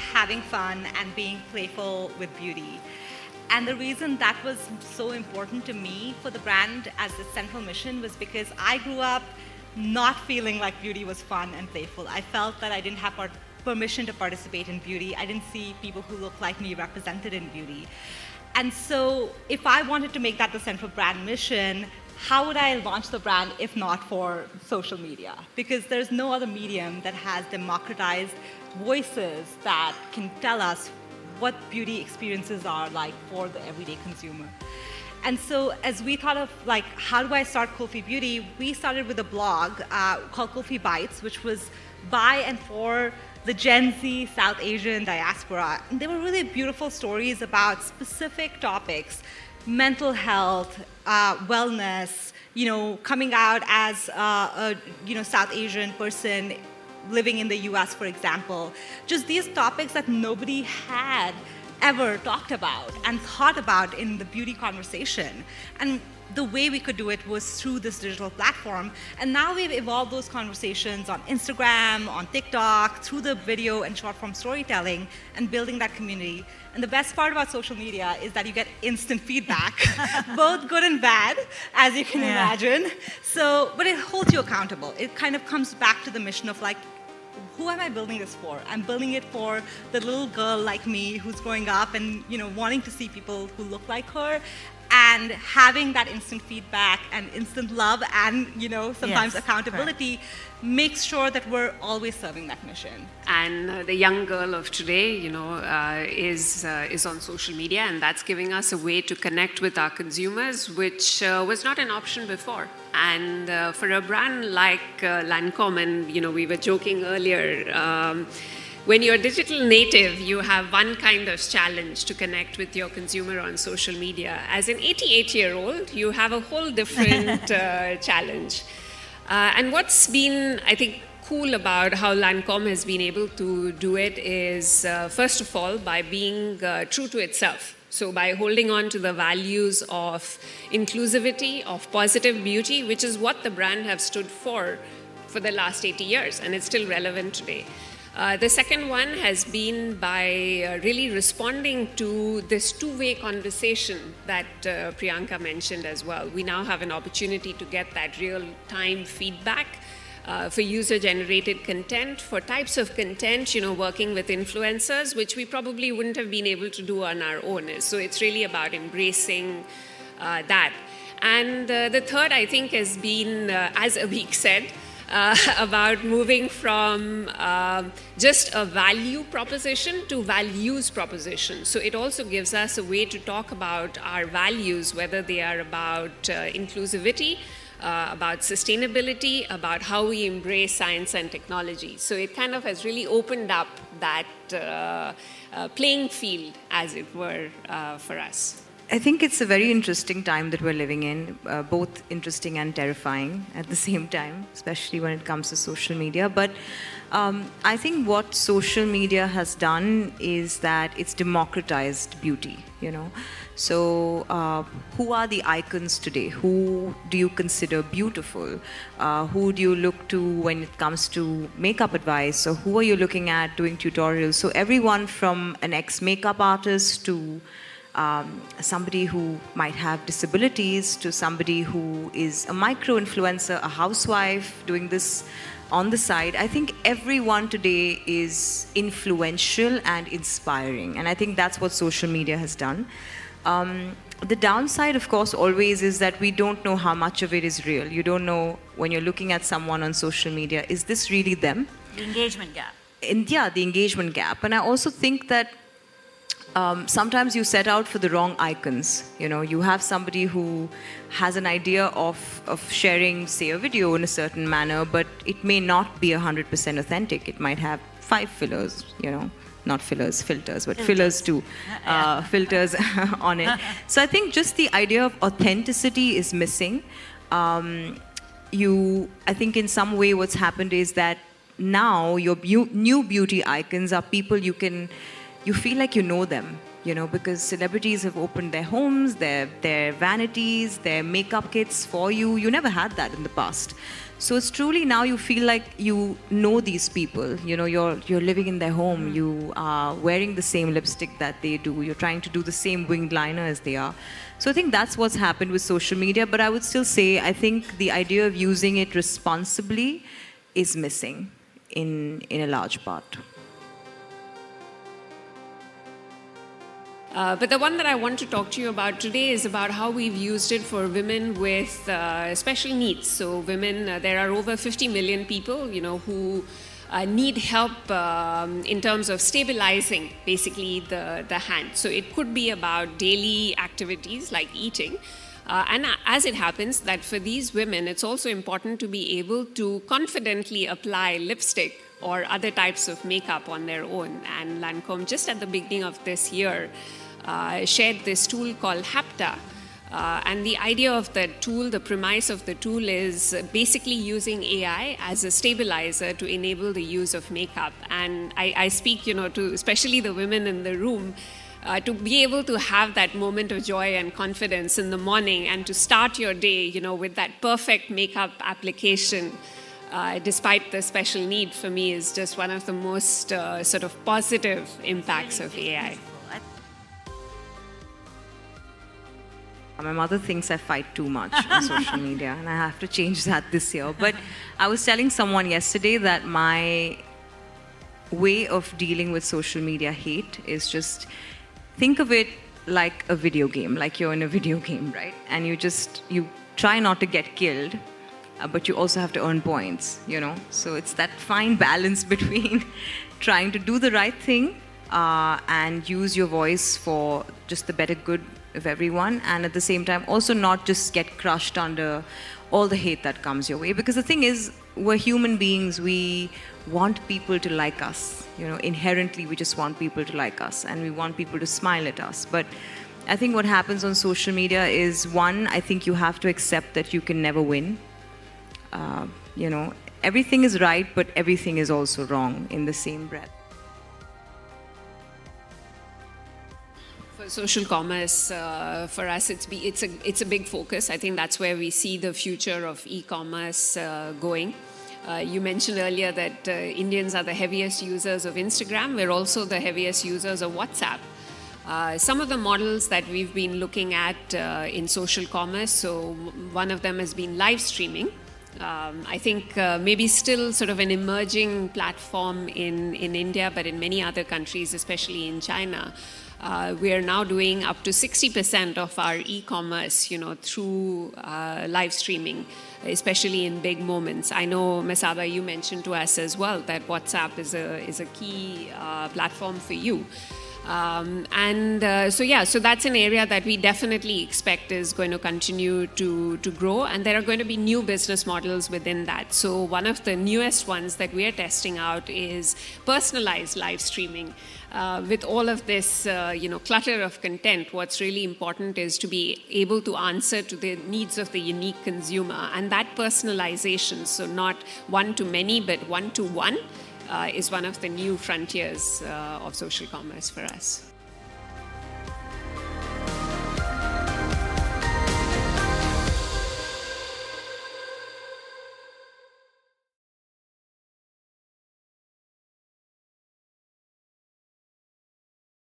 having fun and being playful with beauty. And the reason that was so important to me for the brand as its central mission was because I grew up not feeling like beauty was fun and playful. I felt that I didn't have permission to participate in beauty. I didn't see people who looked like me represented in beauty. And so if I wanted to make that the central brand mission, how would I launch the brand if not for social media? Because there's no other medium that has democratized voices that can tell us what beauty experiences are like for the everyday consumer. And so as we thought of like, how do I start Kulfi Beauty, we started with a blog called Kulfi Bites, which was by and for the Gen Z South Asian diaspora. And they were really beautiful stories about specific topics, mental health, wellness, coming out as a South Asian person living in the US, for example. Just these topics that nobody had ever talked about and thought about in the beauty conversation. And the way we could do it was through this digital platform. And now we've evolved those conversations on Instagram, on TikTok, through the video and short form storytelling and building that community. And the best part about social media is that you get instant feedback, both good and bad, as you can imagine. So, but it holds you accountable. It kind of comes back to the mission of like, who am I building this for? I'm building it for the little girl like me who's growing up and wanting to see people who look like her, and having that instant feedback and instant love and sometimes accountability makes sure that we're always serving that mission. And the young girl of today, is on social media, and that's giving us a way to connect with our consumers, which was not an option before. And for a brand like Lancome, and we were joking earlier, when you're digital native, you have one kind of challenge to connect with your consumer on social media. As an 88-year-old, you have a whole different challenge. And what's been, I think, cool about how Lancome has been able to do it is, first of all, by being true to itself. So by holding on to the values of inclusivity, of positive beauty, which is what the brand have stood for the last 80 years, and it's still relevant today. The second one has been by really responding to this two-way conversation that Priyanka mentioned as well. We now have an opportunity to get that real-time feedback for user-generated content, for types of content, working with influencers, which we probably wouldn't have been able to do on our own. So it's really about embracing that. And the third, I think, has been, as Abhik said, about moving from just a value proposition to values proposition. So it also gives us a way to talk about our values, whether they are about inclusivity, about sustainability, about how we embrace science and technology. So it kind of has really opened up that playing field, as it were, for us. I think it's a very interesting time that we're living in, both interesting and terrifying at the same time, especially when it comes to social media. But I think what social media has done is that it's democratized beauty, So who are the icons today? Who do you consider beautiful? Who do you look to when it comes to makeup advice? Or who are you looking at doing tutorials? So everyone from an ex-makeup artist to somebody who might have disabilities, to somebody who is a micro-influencer, a housewife doing this on the side. I think everyone today is influential and inspiring, and I think that's what social media has done. The downside, of course, always is that we don't know how much of it is real. You don't know when you're looking at someone on social media, is this really them? The engagement gap. And the engagement gap. And I also think that sometimes you set out for the wrong icons. You have somebody who has an idea of sharing, say, a video in a certain manner, but it may not be 100% authentic. It might have 5 fillers, not fillers, filters, but fillers too, filters on it. So I think just the idea of authenticity is missing. I think in some way what's happened is that now your new beauty icons are people you can you feel like you know them, because celebrities have opened their homes, their vanities, their makeup kits for you. You never had that in the past. So it's truly now you feel like you know these people. You're living in their home. You are wearing the same lipstick that they do. You're trying to do the same winged liner as they are. So I think that's what's happened with social media. But I would still say I think the idea of using it responsibly is missing in a large part. But the one that I want to talk to you about today is about how we've used it for women with special needs. So women, there are over 50 million people, who need help in terms of stabilizing basically the hand. So it could be about daily activities like eating. And as it happens that for these women, it's also important to be able to confidently apply lipstick or other types of makeup on their own. And Lancome, just at the beginning of this year, shared this tool called Hapta. And the idea of the tool, the premise of the tool is basically using AI as a stabilizer to enable the use of makeup. And I speak, to especially the women in the room, to be able to have that moment of joy and confidence in the morning and to start your day, with that perfect makeup application, despite the special need, for me is just one of the most sort of positive impacts of AI. My mother thinks I fight too much on social media, and I have to change that this year. But I was telling someone yesterday that my way of dealing with social media hate is just think of it like a video game, like you're in a video game, right? And you try not to get killed, but you also have to earn points, So it's that fine balance between trying to do the right thing and use your voice for just the better good of everyone, and at the same time also not just get crushed under all the hate that comes your way. Because the thing is, we're human beings, we want people to like us. Inherently we just want people to like us, and we want people to smile at us. But I think what happens on social media is, one, I think you have to accept that you can never win. Everything is right, but everything is also wrong in the same breath. For social commerce, for us, it's a big focus. I think that's where we see the future of e-commerce going. You mentioned earlier that Indians are the heaviest users of Instagram. We're also the heaviest users of WhatsApp. Some of the models that we've been looking at in social commerce, so one of them has been live streaming. I think maybe still sort of an emerging platform in India, but in many other countries, especially in China, we are now doing up to 60% of our e-commerce, through live streaming, especially in big moments. I know, Masaba, you mentioned to us as well that WhatsApp is a key platform for you. So that's an area that we definitely expect is going to continue to grow, and there are going to be new business models within that. So one of the newest ones that we are testing out is personalized live streaming. With all of this, clutter of content, what's really important is to be able to answer to the needs of the unique consumer, and that personalization, so not one-to-many, but one-to-one, is one of the new frontiers of social commerce for us.